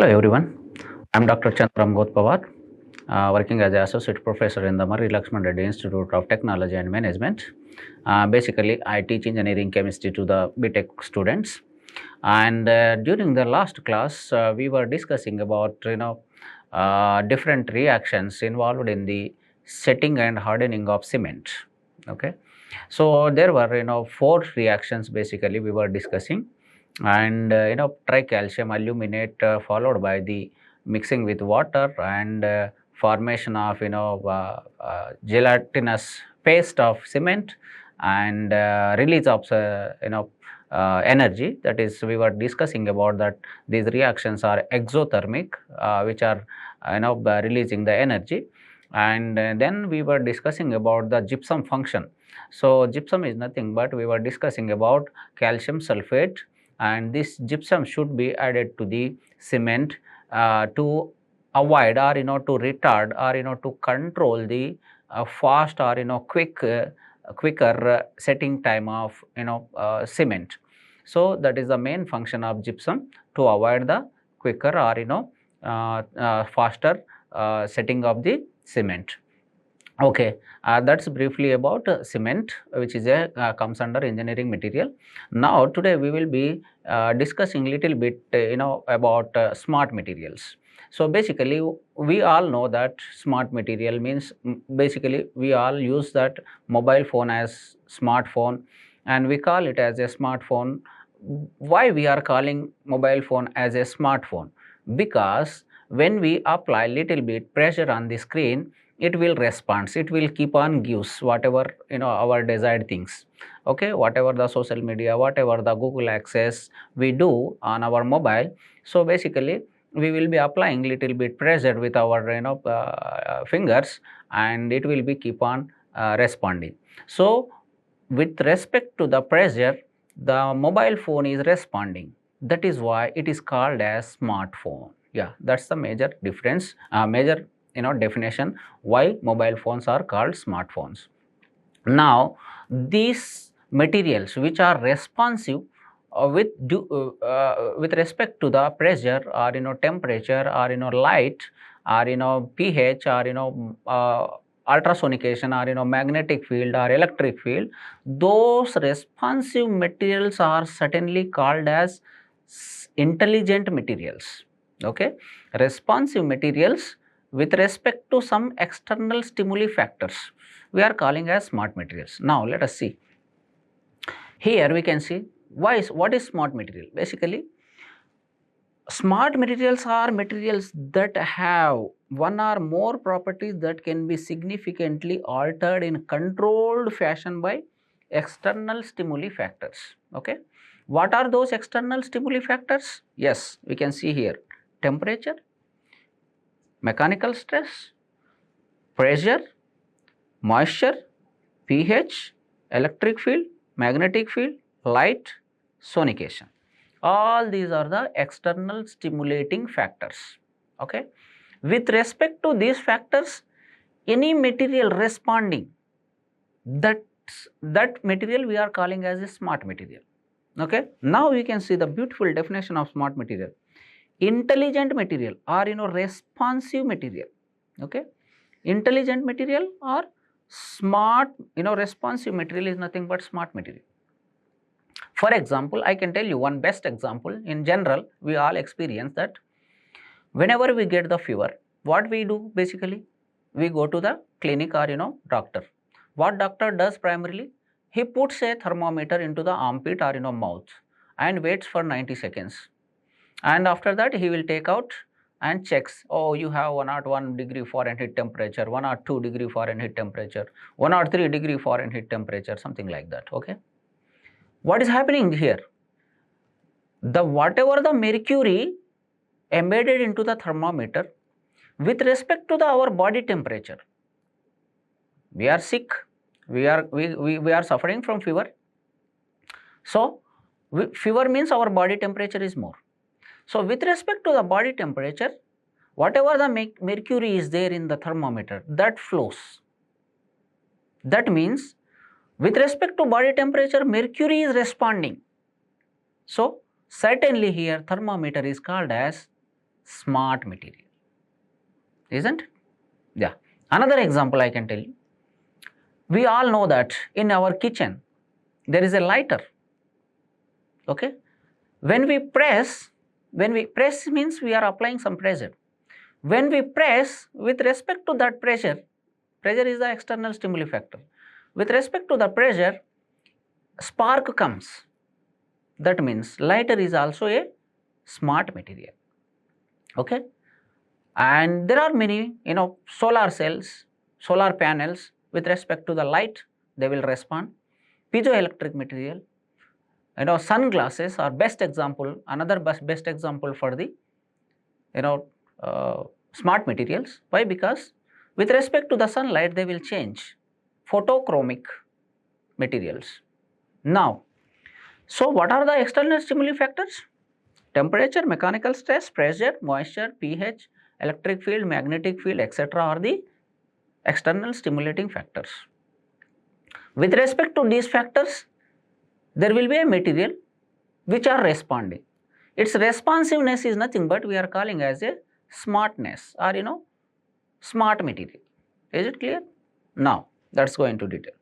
Hello everyone, I'm Dr. Chandram Pawar, working as an associate professor in the Murray Lakshman Reddy Institute of Technology and Management. Basically, I teach engineering chemistry to the BTech students. And during the last class, we were discussing about different reactions involved in the setting and hardening of cement. Okay, so there were four reactions basically we were discussing, and tricalcium aluminate followed by the mixing with water and formation of gelatinous paste of cement and release of energy. That is, we were discussing about that these reactions are exothermic, which are releasing the energy. And then we were discussing about the gypsum function. So gypsum is nothing but we were discussing about calcium sulfate, and this gypsum should be added to the cement to avoid or to retard or to control the fast or quicker setting time of cement. So that is the main function of gypsum, to avoid the quicker or faster setting of the cement. Okay, that's briefly about cement, which is a comes under engineering material. Now today we will be discussing little bit about smart materials. So basically we all know that smart material means basically we all use that mobile phone as smartphone, and we call it as a smartphone. Why we are calling mobile phone as a smartphone? Because when we apply little bit pressure on the screen, it will respond, it will keep on gives whatever our desired things. Okay, whatever the social media, whatever the Google access we do on our mobile. So basically we will be applying little bit pressure with our fingers, and it will be keep on responding. So with respect to the pressure, the mobile phone is responding. That is why it is called as smartphone. Yeah, that's the major difference, major definition why mobile phones are called smartphones. Now these materials which are responsive with respect to the pressure or temperature or light or pH or ultrasonication or magnetic field or electric field, those responsive materials are certainly called as intelligent materials. Okay, responsive materials with respect to some external stimuli factors we are calling as smart materials. Now let us see. Here we can see what is smart material. Basically, smart materials are materials that have one or more properties that can be significantly altered in controlled fashion by external stimuli factors. Okay, what are those external stimuli factors? Yes, we can see here: temperature, mechanical stress, pressure, moisture, pH, electric field, magnetic field, light, sonication. All these are the external stimulating factors. Okay, with respect to these factors, any material responding, that material we are calling as a smart material. Okay, now we can see the beautiful definition of smart material: intelligent material or responsive material. Okay, intelligent material or smart responsive material is nothing but smart material. For example, I can tell you one best example. In general, we all experience that whenever we get the fever, what we do basically, we go to the clinic or doctor. What doctor does primarily? He puts a thermometer into the armpit or mouth and waits for 90 seconds. And after that he will take out and checks, oh, you have 101 degree Fahrenheit temperature, 102 degree Fahrenheit temperature, 103 degree Fahrenheit temperature, something like that. Okay, what is happening here? The whatever the mercury embedded into the thermometer with respect to our body temperature, we are sick, we are suffering from fever. So fever means our body temperature is more. So with respect to the body temperature, whatever the mercury is there in the thermometer, that flows. That means with respect to body temperature, mercury is responding. So certainly here thermometer is called as smart material, isn't it? Yeah. Another example I can tell you. We all know that in our kitchen there is a lighter. Okay. When we press means we are applying some pressure. When we press, with respect to that pressure, pressure is the external stimuli factor. With respect to the pressure, spark comes. That means lighter is also a smart material. Okay. And there are many, solar cells, solar panels, with respect to the light, they will respond. Piezoelectric material, sunglasses are best example, another best example for the, smart materials. Why? Because with respect to the sunlight, they will change. Photochromic materials. Now, so what are the external stimuli factors? Temperature, mechanical stress, pressure, moisture, pH, electric field, magnetic field, etc. are the external stimulating factors. With respect to these factors, there will be a material which are responding. Its responsiveness is nothing but we are calling as a smartness or smart material. Is it clear? Now, let's go into detail.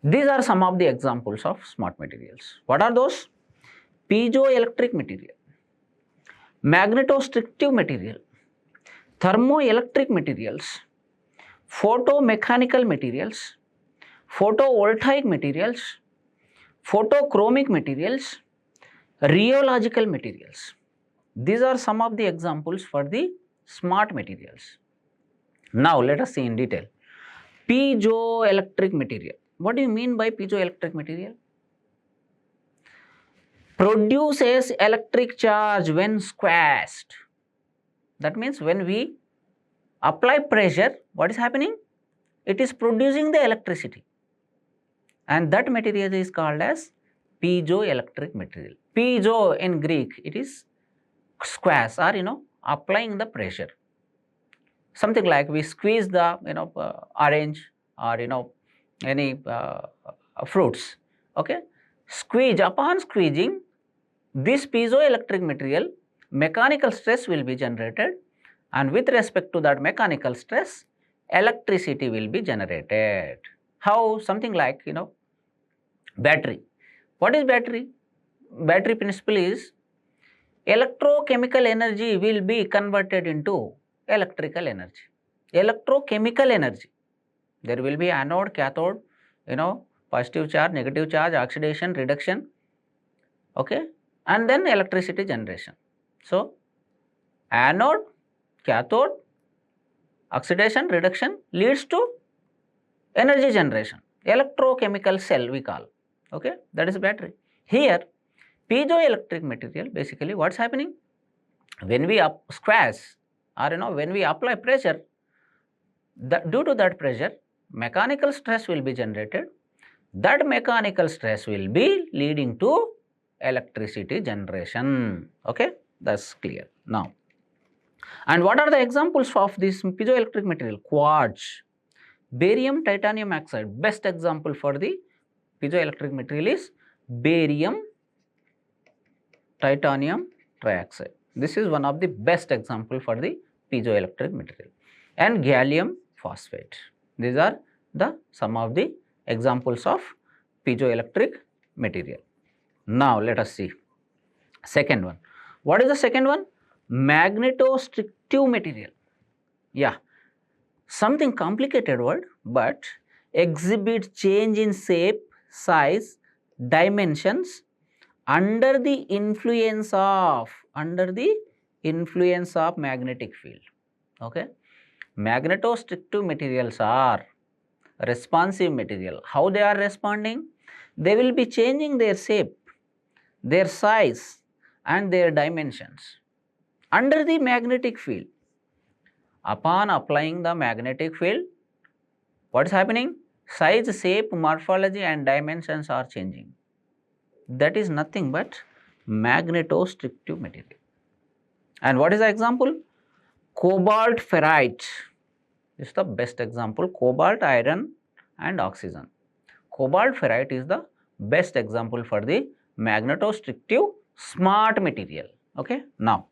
These are some of the examples of smart materials. What are those? Piezoelectric material, magnetostrictive material, thermoelectric materials, photomechanical materials, photovoltaic materials, photochromic materials, rheological materials. These are some of the examples for the smart materials. Now, let us see in detail. Piezoelectric material. What do you mean by piezoelectric material? Produces electric charge when squeezed. That means when we apply pressure, what is happening? It is producing the electricity. And that material is called as piezoelectric material. Piezo in Greek, it is squeeze or applying the pressure. Something like we squeeze the orange or any fruits. Okay, squeeze. Upon squeezing this piezoelectric material, mechanical stress will be generated, and with respect to that mechanical stress, electricity will be generated. How? Something like battery. What is battery? Battery principle is electrochemical energy will be converted into electrical energy. Electrochemical energy. There will be anode, cathode, positive charge, negative charge, oxidation, reduction, okay, and then electricity generation. So, anode, cathode, oxidation, reduction leads to energy generation. Electrochemical cell we call, okay, that is battery. Here, piezoelectric material, basically what's happening? When we squeeze or when we apply pressure, due to that pressure, mechanical stress will be generated. That mechanical stress will be leading to electricity generation. Okay, that's clear now. And what are the examples of this piezoelectric material? Quartz, barium titanium oxide. Best example for the piezoelectric material is barium titanium trioxide. This is one of the best example for the piezoelectric material. And gallium phosphate. These are some of the examples of piezoelectric material. Now, let us see second one. What is the second one? Magnetostrictive material. Yeah, something complicated word, but exhibits change in shape, size, dimensions under the influence of magnetic field. Okay, magnetostrictive materials are responsive material. How they are responding? They will be changing their shape, their size and their dimensions under the magnetic field. Upon applying the magnetic field, what is happening? Size, shape, morphology and dimensions are changing. That is nothing but magnetostrictive material. And what is the example? Cobalt ferrite. This is the best example. Cobalt, iron and oxygen. Cobalt ferrite is the best example for the magnetostrictive smart material. Okay. Now,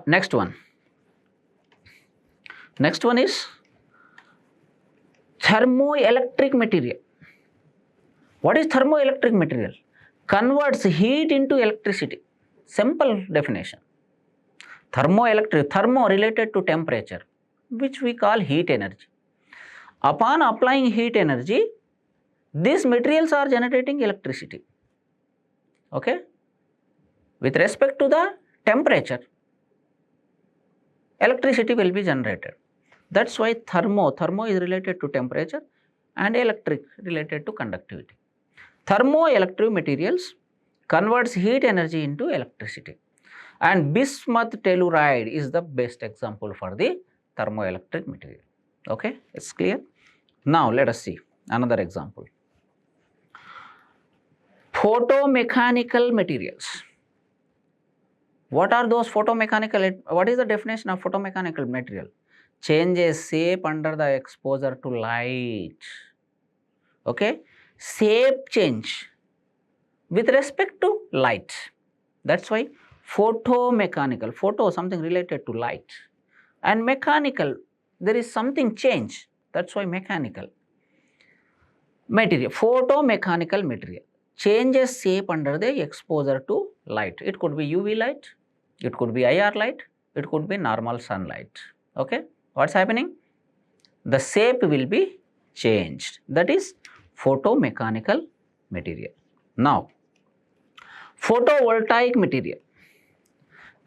Next one. Next one is thermoelectric material. What is thermoelectric material? Converts heat into electricity. Simple definition. Thermoelectric, thermo related to temperature, which we call heat energy. Upon applying heat energy, these materials are generating electricity. Okay? With respect to the temperature, electricity will be generated. That's why thermo is related to temperature and electric related to conductivity. Thermoelectric materials converts heat energy into electricity. And bismuth telluride is the best example for the thermoelectric material. Okay, it's clear. Now let us see another example. Photomechanical materials. What are those photomechanical? What is the definition of photomechanical material? Changes shape under the exposure to light. Okay, shape change with respect to light. That's why photomechanical, photo something related to light, and mechanical, there is something change. That's why mechanical. Material, photomechanical material changes shape under the exposure to light. It could be UV light, it could be IR light, it could be normal sunlight. Okay, what's happening? The shape will be changed. That is photomechanical material. Now, photovoltaic material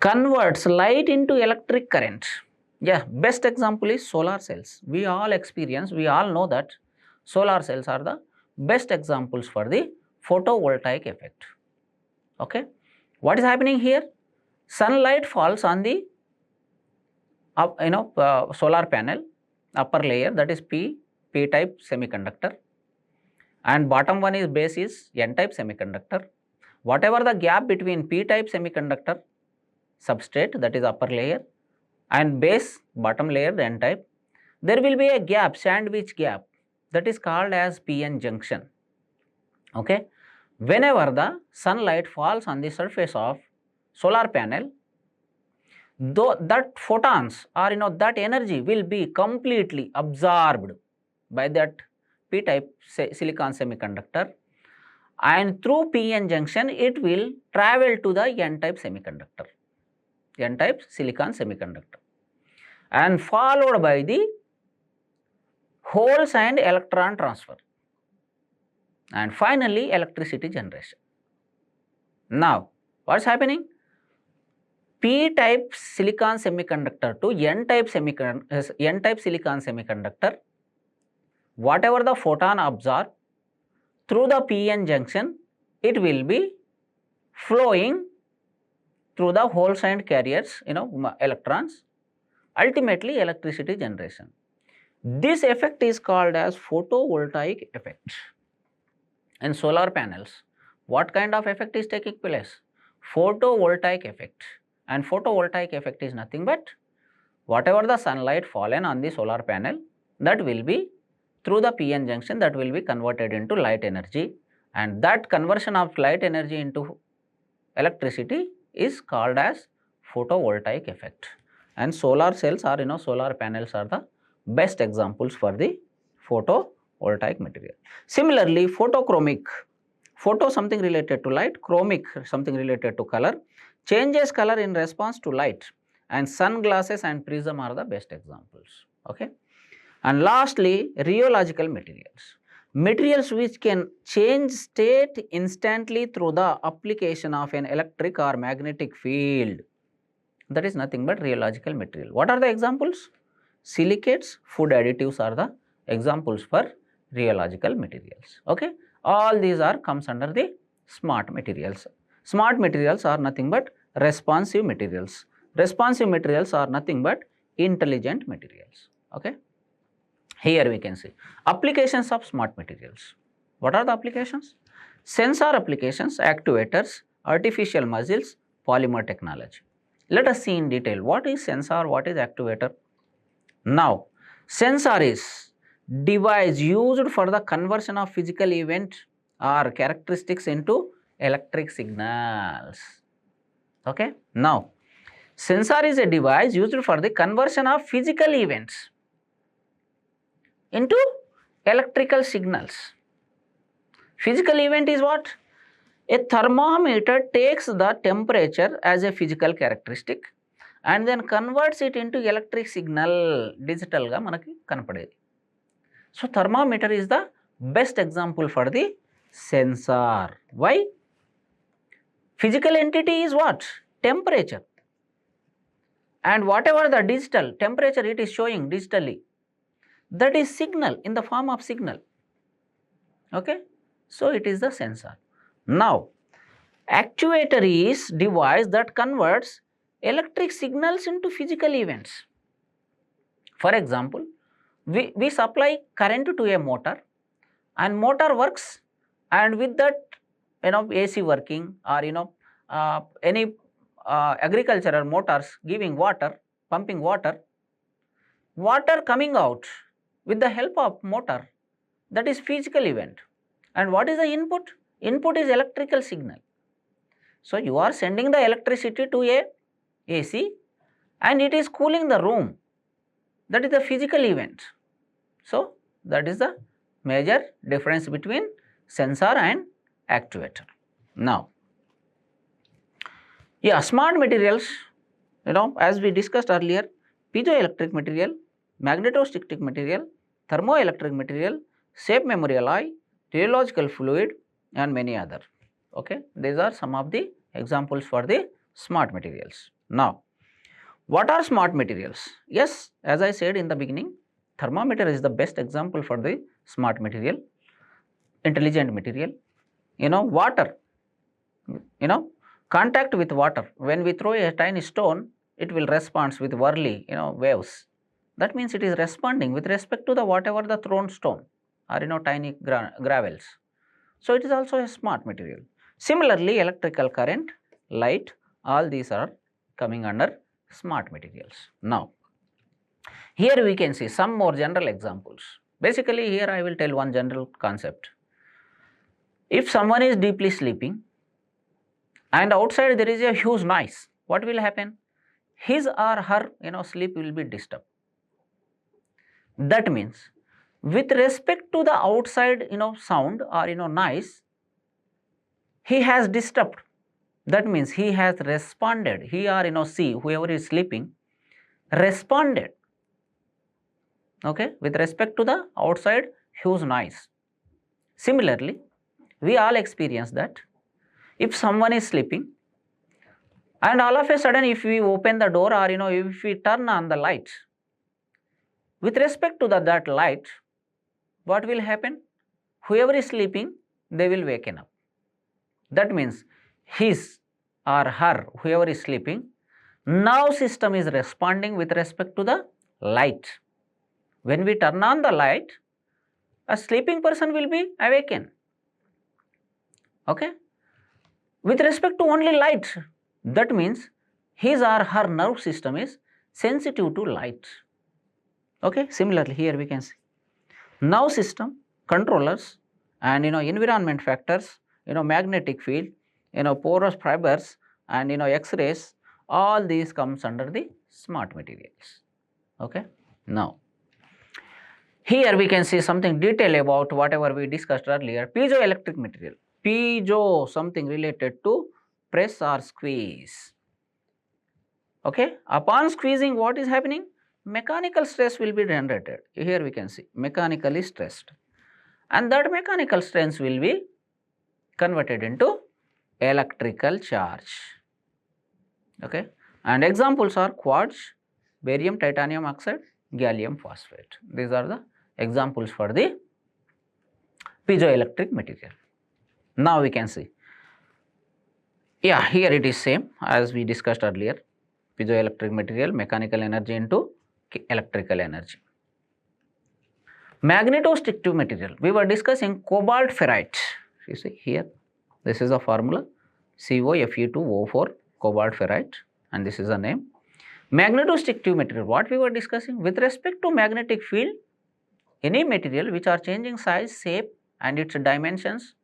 converts light into electric current. Yeah, best example is solar cells. We all experience, we all know that solar cells are the best examples for the photovoltaic effect. Okay, what is happening here? Sunlight falls on the solar panel upper layer, that is P type semiconductor, and bottom one is base is N type semiconductor. Whatever the gap between P type semiconductor substrate, that is upper layer, and base bottom layer, the N type, there will be a gap, sandwich gap, that is called as PN junction. Okay, whenever the sunlight falls on the surface of solar panel, though that photons or that energy will be completely absorbed by that P type silicon semiconductor, and through PN junction it will travel to the N type semiconductor, N type silicon semiconductor, and followed by the holes and electron transfer, and finally electricity generation. Now, what's happening? P type silicon semiconductor to N type silicon semiconductor, whatever the photon absorbed through the PN junction, it will be flowing through the holes and carriers, electrons, ultimately electricity generation. This effect is called as photovoltaic effect. In solar panels, what kind of effect is taking place? Photovoltaic effect. And photovoltaic effect is nothing but whatever the sunlight fallen on the solar panel, that will be through the PN junction, that will be converted into light energy, and that conversion of light energy into electricity is called as photovoltaic effect. And solar cells or solar panels are the best examples for the photovoltaic material. Similarly, photochromic, photo something related to light, chromic something related to color, changes color in response to light, and sunglasses and prism are the best examples. Okay, and lastly, rheological materials, materials which can change state instantly through the application of an electric or magnetic field, that is nothing but rheological material. What are the examples? Silicates, food additives are the examples for rheological materials. Okay, all these are comes under the smart materials. Smart materials are nothing but responsive materials. Responsive materials are nothing but intelligent materials. Okay, here we can see applications of smart materials. What are the applications? Sensor applications, actuators, artificial muscles, polymer technology. Let us see in detail what is sensor, what is actuator. Now, sensor is device used for the conversion of physical event or characteristics into electric signals. Okay. Now, Sensor is a device used for the conversion of physical events into electrical signals. Physical event is what? A thermometer takes the temperature as a physical characteristic and then converts it into electric signal, digital ga manaki kanapadedi. So thermometer is the best example for the sensor. Why? Physical entity is what? Temperature. And whatever the digital temperature it is showing digitally, that is signal in the form of signal. Okay, so it is the sensor. Now actuator is device that converts electric signals into physical events. For example, we supply current to a motor and motor works, and with that AC working, or any agricultural motors giving water, pumping water coming out with the help of motor, that is physical event. And what is the input? Input is electrical signal. So you are sending the electricity to a AC and it is cooling the room, that is the physical event. So that is the major difference between sensor and actuator. Now, yeah, smart materials, as we discussed earlier, piezoelectric material, magnetostatic material, thermoelectric material, shape memory alloy, rheological fluid, and many other. Okay, these are some of the examples for the smart materials. Now, what are smart materials? Yes, as I said in the beginning, thermometer is the best example for the smart material, intelligent material. Water, contact with water. When we throw a tiny stone, it will respond with whirly, waves. That means it is responding with respect to the whatever the thrown stone or tiny gravels. So it is also a smart material. Similarly, electrical current, light, all these are coming under smart materials. Now, here we can see some more general examples. Basically, here I will tell one general concept. If someone is deeply sleeping and outside there is a huge noise, what will happen? His or her sleep will be disturbed. That means with respect to the outside sound or noise, he has disturbed. That means he has responded. He or she, whoever is sleeping, responded, okay, with respect to the outside huge noise. Similarly, we all experience that if someone is sleeping and all of a sudden if we open the door or if we turn on the light, with respect to that light, what will happen? Whoever is sleeping, they will waken up. That means his or her, whoever is sleeping, nerve system is responding with respect to the light. When we turn on the light, a sleeping person will be awakened. Okay? With respect to only light, that means his or her nerve system is sensitive to light. Okay? Similarly, here we can see nerve system, controllers, and environment factors, magnetic field, porous fibers, and X-rays, all these comes under the smart materials. Okay? Now, here we can see something detail about whatever we discussed earlier. Piezoelectric material. Piezo, something related to press or squeeze. Okay? Upon squeezing, what is happening? Mechanical stress will be generated. Here we can see mechanically stressed. And that mechanical stress will be converted into electrical charge. Okay? And examples are quartz, barium, titanium oxide, gallium phosphate. These are the examples for the piezoelectric material. Now we can see. Yeah, here it is same as we discussed earlier. Piezoelectric material, mechanical energy into electrical energy. Magnetostrictive material. We were discussing cobalt ferrite. You see here, this is a formula CoFe2O4, cobalt ferrite, and this is a name. Magnetostrictive material. What we were discussing with respect to magnetic field, any material which are changing size, shape, and its dimensions,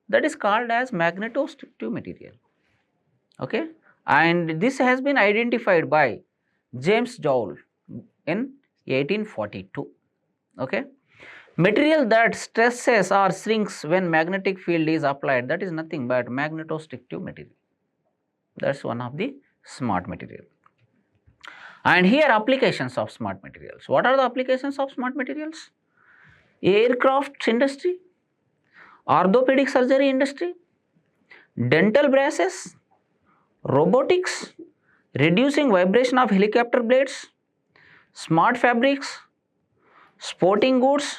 that is called as magnetostrictive material. Okay, and this has been identified by James Joule in 1842. Okay. Material that stresses or shrinks when magnetic field is applied, that is nothing but magnetostrictive material. That is one of the smart material. And here applications of smart materials. What are the applications of smart materials? Aircraft industry, orthopedic surgery industry, dental braces, robotics, reducing vibration of helicopter blades, smart fabrics, sporting goods,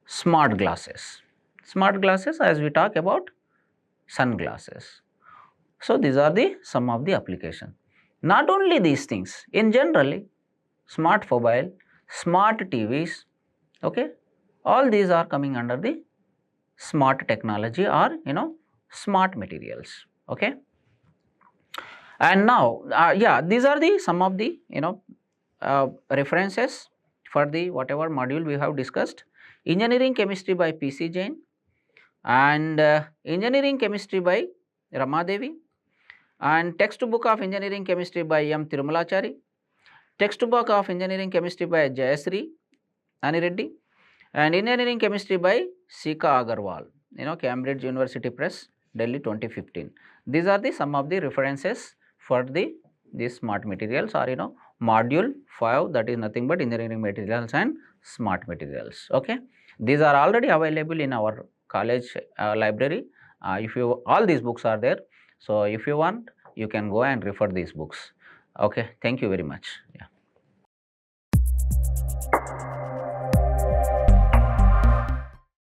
smart glasses. Smart glasses, as we talk about sunglasses. So these are the some of the application. Not only these things, in generally, smart mobile, smart TVs, okay, all these are coming under the smart technology or smart materials. Okay. And now, yeah, these are the some of the references for the whatever module we have discussed. Engineering chemistry by P.C. Jain, and engineering chemistry by Ramadevi, and textbook of engineering chemistry by M. Tirumalachari, textbook of engineering chemistry by Jayasri Anireddy, and engineering chemistry by Sika Agarwal, Cambridge University Press, Delhi 2015. These are the some of the references for these smart materials, or module 5, that is nothing but engineering materials and smart materials. Okay, these are already available in our college library. If you all these books are there, so if you want, you can go and refer these books. Okay, thank you very much. Yeah.